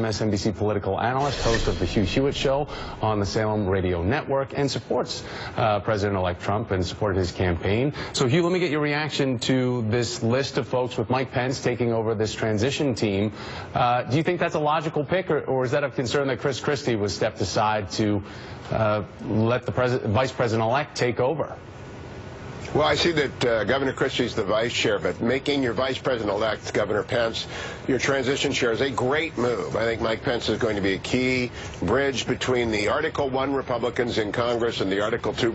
MSNBC political analyst, host of the Hugh Hewitt Show on the Salem Radio Network, and supports President-elect Trump and supported his campaign. So, Hugh, let me get your reaction to this list of folks with Mike Pence taking over this transition team. Do you think that's a logical pick, or is that a concern that Chris Christie was stepped aside to let the Vice President-elect take over? Well, I see that Governor Christie's the vice chair, but making your vice president-elect, Governor Pence, your transition chair is a great move. I think Mike Pence is going to be a key bridge between the Article I Republicans in Congress and the Article II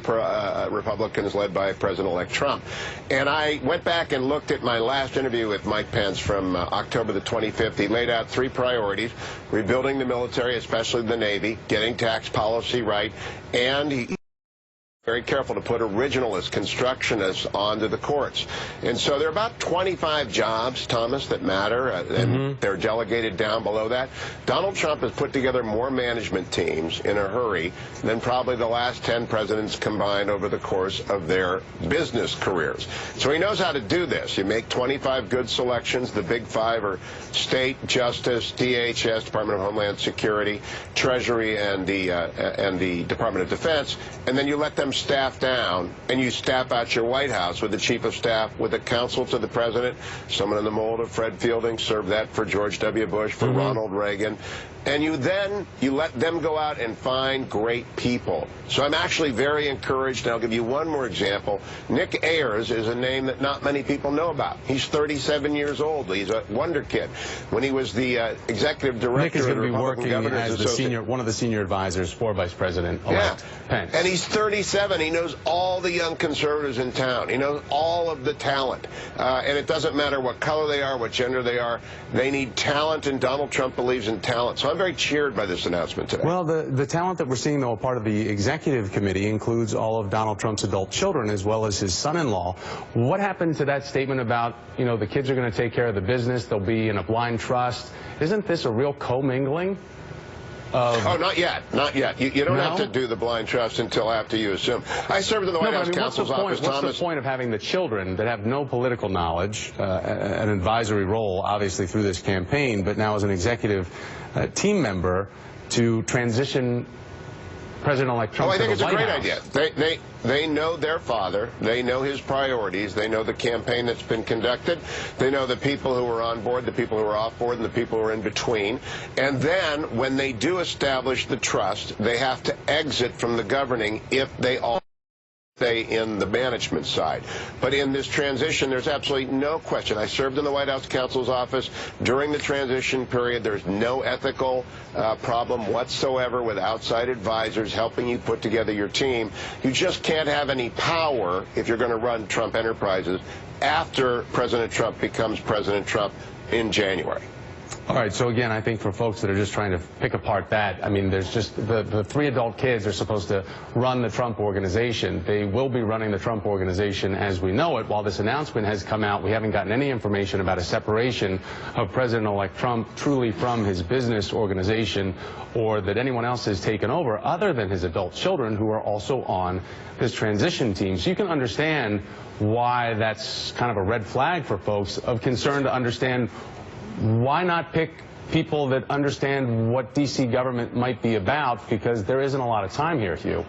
Republicans led by President-elect Trump. And I went back and looked at my last interview with Mike Pence from October the 25th. He laid out 3 priorities: rebuilding the military, especially the Navy, getting tax policy right, and he very careful to put originalists, constructionists onto the courts. And so there are about 25 jobs, Thomas, that matter, and they're delegated down below that. Donald Trump has put together more management teams in a hurry than probably the last 10 presidents combined over the course of their business careers. So he knows how to do this. You make 25 good selections. The big 5 are State, Justice, DHS, Department of Homeland Security, Treasury, and the Department of Defense, and then you let them staff down, and you staff out your White House with the chief of staff, with a counsel to the president, someone in the mold of Fred Fielding, served that for George W. Bush, for Ronald Reagan, and you let them go out and find great people. So I'm actually very encouraged, and I'll give you one more example. Nick Ayers is a name that not many people know about. He's 37 years old. He's a wonder kid. When he was the executive director Nick is of the going to be Republican working Governors as one of the senior advisors for Vice President-elect Pence. And he's 37. He knows all the young conservatives in town. He knows all of the talent. And it doesn't matter what color they are, what gender they are. They need talent, and Donald Trump believes in talent. So I'm very cheered by this announcement today. Well, the talent that we're seeing, though, a part of the executive committee includes all of Donald Trump's adult children as well as his son-in-law. What happened to that statement about, the kids are going to take care of the business, they'll be in a blind trust? Isn't this a real commingling? Oh, not yet. Not yet. You don't have to do the blind trust until after you assume. I served in the White House counsel's office, Thomas. What's the point of having the children that have no political knowledge, an advisory role, obviously, through this campaign, but now as an executive team member to transition President-elect Trump to the White House? I think it's a great idea. They know their father. They know his priorities. They know the campaign that's been conducted. They know the people who are on board, the people who are off board, and the people who are in between. And then, when they do establish the trust, they have to exit from the governing if they all stay in the management side. But in this transition, there's absolutely no question. I served in the White House counsel's office during the transition period. There's no ethical problem whatsoever with outside advisors helping you put together your team. You just can't have any power if you're going to run Trump Enterprises after President Trump becomes President Trump in January. All right, so again, I think for folks that are just trying to pick apart that, I mean, there's just the 3 adult kids are supposed to run the Trump organization. They will be running the Trump organization as we know it. While this announcement has come out, we haven't gotten any information about a separation of President-elect Trump truly from his business organization, or that anyone else has taken over other than his adult children who are also on this transition team. So you can understand why that's kind of a red flag for folks, of concern to understand why not pick people that understand what D.C. government might be about, because there isn't a lot of time here, Hugh.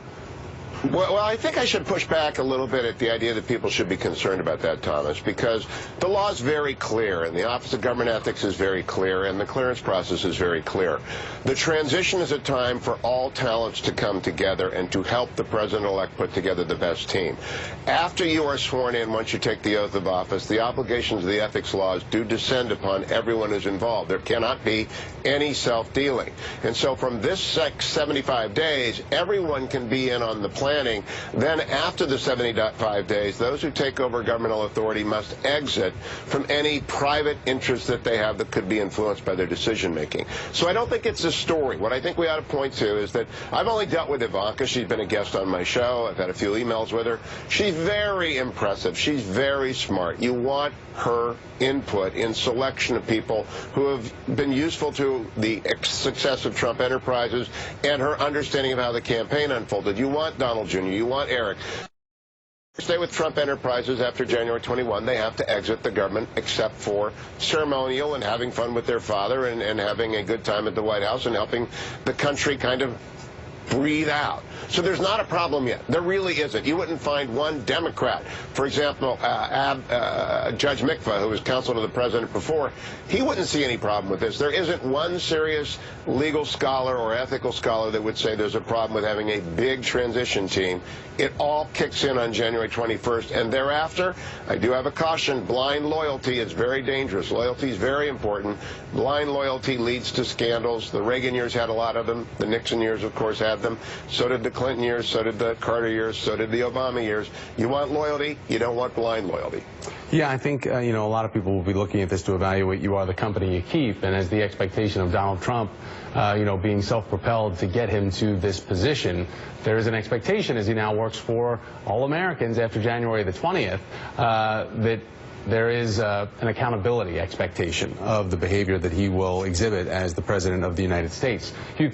Well, I think I should push back a little bit at the idea that people should be concerned about that, Thomas, because the law is very clear, and the Office of Government Ethics is very clear, and the clearance process is very clear. The transition is a time for all talents to come together and to help the president-elect put together the best team. After you are sworn in, once you take the oath of office, the obligations of the ethics laws do descend upon everyone who's involved. There cannot be any self-dealing. And so from this 75 days, everyone can be in on the planning. Then after the 75 days, those who take over governmental authority must exit from any private interests that they have that could be influenced by their decision-making. So I don't think it's a story. What I think we ought to point to is that I've only dealt with Ivanka. She's been a guest on my show. I've had a few emails with her. She's very impressive. She's very smart. You want her input in selection of people who have been useful to the success of Trump Enterprises and her understanding of how the campaign unfolded. You want Donald Jr., you want Eric. Stay with Trump Enterprises after January 21. They have to exit the government except for ceremonial and having fun with their father and having a good time at the White House and helping the country kind of breathe out. So there's not a problem yet. There really isn't. You wouldn't find one Democrat. For example, Judge Mikva, who was counsel to the president before, he wouldn't see any problem with this. There isn't one serious legal scholar or ethical scholar that would say there's a problem with having a big transition team. It all kicks in on January 21st, and thereafter, I do have a caution, blind loyalty is very dangerous. Loyalty is very important. Blind loyalty leads to scandals. The Reagan years had a lot of them. The Nixon years, of course, had them. So did the Clinton years, so did the Carter years, so did the Obama years. You want loyalty, you don't want blind loyalty. Yeah, I think, a lot of people will be looking at this to evaluate you are the company you keep, and as the expectation of Donald Trump, being self-propelled to get him to this position, there is an expectation as he now works for all Americans after January the 20th, that there is an accountability expectation of the behavior that he will exhibit as the President of the United States. Hugh